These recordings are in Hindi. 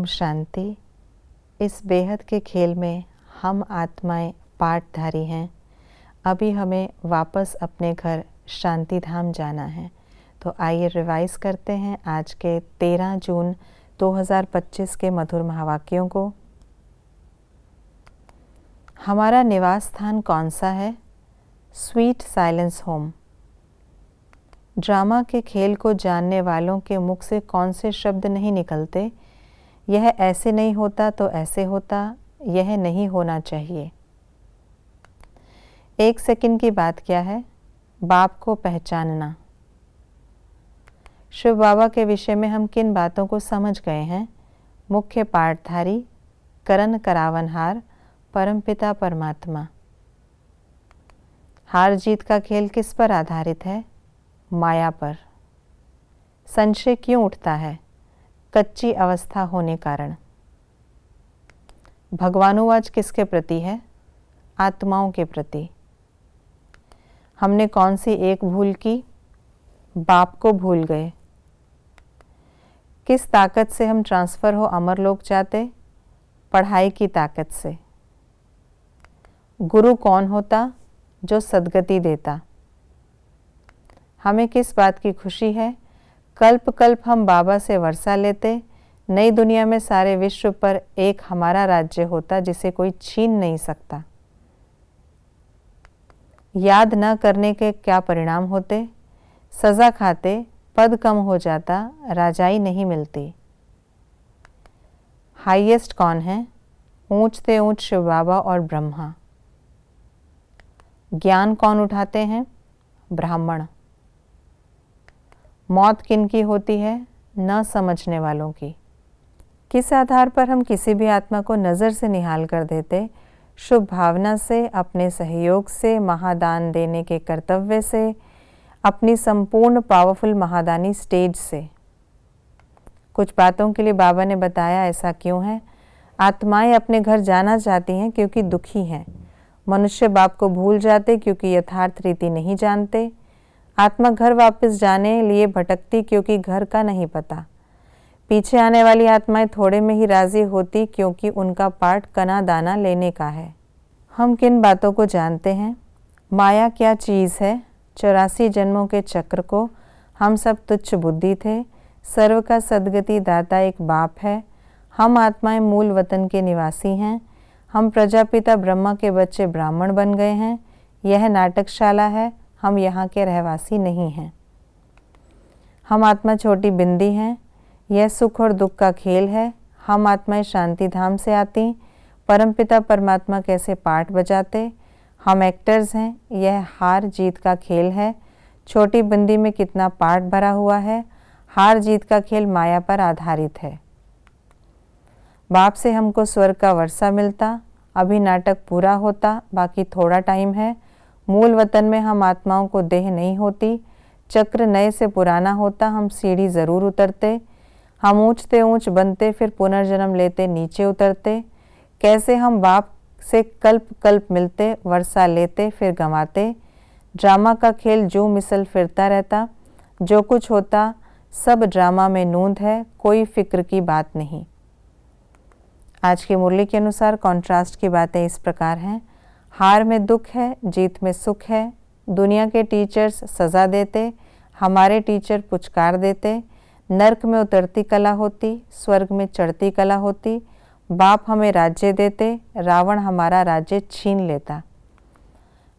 शांति। इस बेहद के खेल में हम आत्माएं पाठधारी हैं। अभी हमें वापस अपने घर शांति धाम जाना है। तो आइए रिवाइज करते हैं आज के 13 जून 2025 के मधुर महावाक्यों को। हमारा निवास स्थान कौन सा है? Sweet silence home. ड्रामा के खेल को जानने वालों के मुख से कौन से शब्द नहीं निकलते? यह ऐसे नहीं होता तो ऐसे होता, यह नहीं होना चाहिए। 1 सेकंड की बात क्या है? बाप को पहचानना। शिव बाबा के विषय में हम किन बातों को समझ गए हैं? मुख्य पाठधारी, करण करावनहार, परमपिता परमात्मा। हार जीत का खेल किस पर आधारित है? माया पर। संशय क्यों उठता है? कच्ची अवस्था होने कारण। भगवानुवाच किसके प्रति है? आत्माओं के प्रति। हमने कौन सी एक भूल की? बाप को भूल गए। किस ताकत से हम ट्रांसफर हो अमरलोक जाते? पढ़ाई की ताकत से। गुरु कौन होता? जो सद्गति देता। हमें किस बात की खुशी है? कल्प कल्प हम बाबा से वर्षा लेते, नई दुनिया में सारे विश्व पर एक हमारा राज्य होता जिसे कोई छीन नहीं सकता। याद न करने के क्या परिणाम होते? सजा खाते, पद कम हो जाता, राजाई नहीं मिलती। हाईएस्ट कौन है? ऊंच से ऊंच शिव बाबा और ब्रह्मा। ज्ञान कौन उठाते हैं? ब्राह्मण। मौत किनकी होती है? न समझने वालों की। किस आधार पर हम किसी भी आत्मा को नज़र से निहाल कर देते? शुभ भावना से, अपने सहयोग से, महादान देने के कर्तव्य से, अपनी संपूर्ण पावरफुल महादानी स्टेज से। कुछ बातों के लिए बाबा ने बताया ऐसा क्यों है। आत्माएं अपने घर जाना चाहती हैं क्योंकि दुखी हैं। मनुष्य बाप को भूल जाते क्योंकि यथार्थ रीति नहीं जानते। आत्मा घर वापस जाने लिए भटकती क्योंकि घर का नहीं पता। पीछे आने वाली आत्माएं थोड़े में ही राजी होती क्योंकि उनका पाठ कना दाना लेने का है। हम किन बातों को जानते हैं? माया क्या चीज़ है? 84 जन्मों के चक्र को। हम सब तुच्छ बुद्धि थे। सर्व का सद्गति दाता एक बाप है। हम आत्माएं मूल वतन के निवासी हैं। हम प्रजापिता ब्रह्मा के बच्चे ब्राह्मण बन गए हैं। यह नाटकशाला है, हम यहाँ के रहवासी नहीं हैं। हम आत्मा छोटी बिंदी हैं। यह सुख और दुख का खेल है। हम आत्माएं शांति धाम से आती। परमपिता परमात्मा कैसे पाठ बजाते? हम एक्टर्स हैं। यह हार जीत का खेल है। छोटी बिंदी में कितना पाठ भरा हुआ है। हार जीत का खेल माया पर आधारित है। बाप से हमको स्वर्ग का वर्षा मिलता। अभी नाटक पूरा होता, बाकी थोड़ा टाइम है। मूल वतन में हम आत्माओं को देह नहीं होती। चक्र नए से पुराना होता, हम सीढ़ी ज़रूर उतरते। हम ऊंच से ऊंच बनते, फिर पुनर्जन्म लेते, नीचे उतरते। कैसे हम बाप से कल्प कल्प मिलते, वर्षा लेते, फिर गंवाते। ड्रामा का खेल जो मिसल फिरता रहता। जो कुछ होता सब ड्रामा में नूंद है, कोई फिक्र की बात नहीं। आज की मुरली के अनुसार कॉन्ट्रास्ट की बातें इस प्रकार हैं। हार में दुख है, जीत में सुख है। दुनिया के टीचर्स सज़ा देते, हमारे टीचर पुचकार देते। नर्क में उतरती कला होती, स्वर्ग में चढ़ती कला होती। बाप हमें राज्य देते, रावण हमारा राज्य छीन लेता।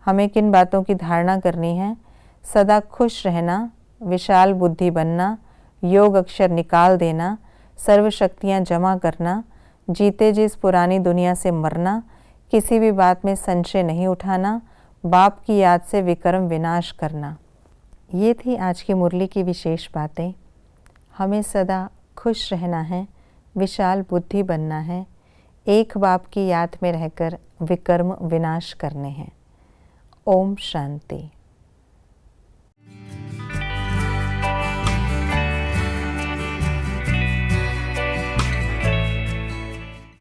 हमें किन बातों की धारणा करनी है? सदा खुश रहना, विशाल बुद्धि बनना, योग अक्षर निकाल देना, सर्व शक्तियाँ जमा करना, जीते जिस पुरानी दुनिया से मरना, किसी भी बात में संशय नहीं उठाना, बाप की याद से विक्रम विनाश करना। ये थी आज की मुरली की विशेष बातें। हमें सदा खुश रहना है, विशाल बुद्धि बनना है, एक बाप की याद में रहकर विक्रम विनाश करने हैं। ओम शांति।